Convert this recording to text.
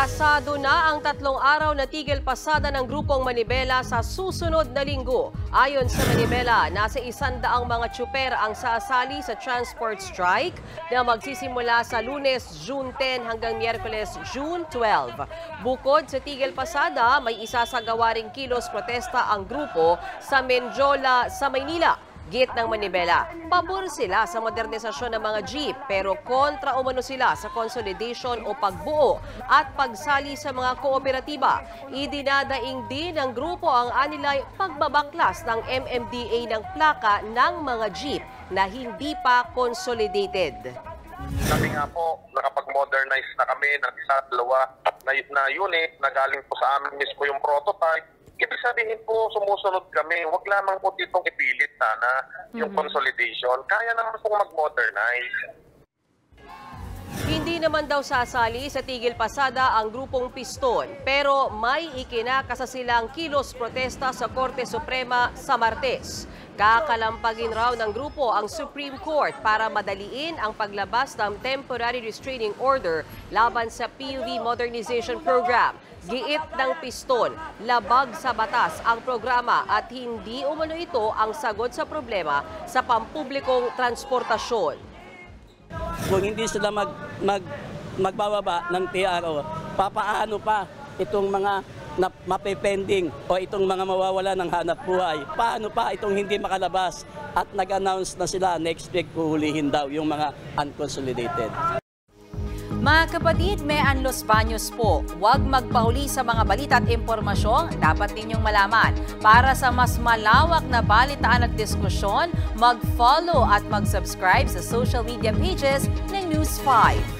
Pasado na ang 3 araw na tigil pasada ng grupong Manibela sa susunod na linggo. Ayon sa Manibela, nasa 100 mga tsuper ang sasali sa transport strike na magsisimula sa Lunes, June 10 hanggang Miyerkules, June 12. Bukod sa tigil pasada, may isasagawa ring kilos protesta ang grupo sa Menjola sa Maynila. Git ng Manibela, pabor sila sa modernisasyon ng mga jeep pero kontra umano sila sa consolidation o pagbuo at pagsali sa mga kooperatiba. Idinadaing din ng grupo ang anilay pagbabaklas ng MMDA ng plaka ng mga jeep na hindi pa consolidated. Kami nga po, nakapag-modernize na kami ng isa-dalawa na unit na galing po sa amin mismo yung prototype. Ibig sabihin po, sumusunod kami. Huwag lamang po ditong ipilit sana yung consolidation. Kaya naman po mag-modernize. Hindi naman daw sasali sa tigil pasada ang grupong Piston, pero may ikinakasa silang kilos protesta sa Korte Suprema sa Martes. Kakalampagin raw ng grupo ang Supreme Court para madaliin ang paglabas ng Temporary Restraining Order laban sa PUV Modernization Program. Giit ng Piston, labag sa batas ang programa at hindi umano ito ang sagot sa problema sa pampublikong transportasyon. Kung hindi sila magbababa ng TRO, papaano pa itong mga mapepending o itong mga mawawala ng hanap buhay? Paano pa itong hindi makalabas at nag-announce na sila next week huhulihin daw yung mga unconsolidated? Mga kapatid, Mean Los Baños po. Huwag magpahuli sa mga balita at impormasyong dapat ninyong malaman. Para sa mas malawak na balitaan at diskusyon, mag-follow at mag-subscribe sa social media pages ng News 5.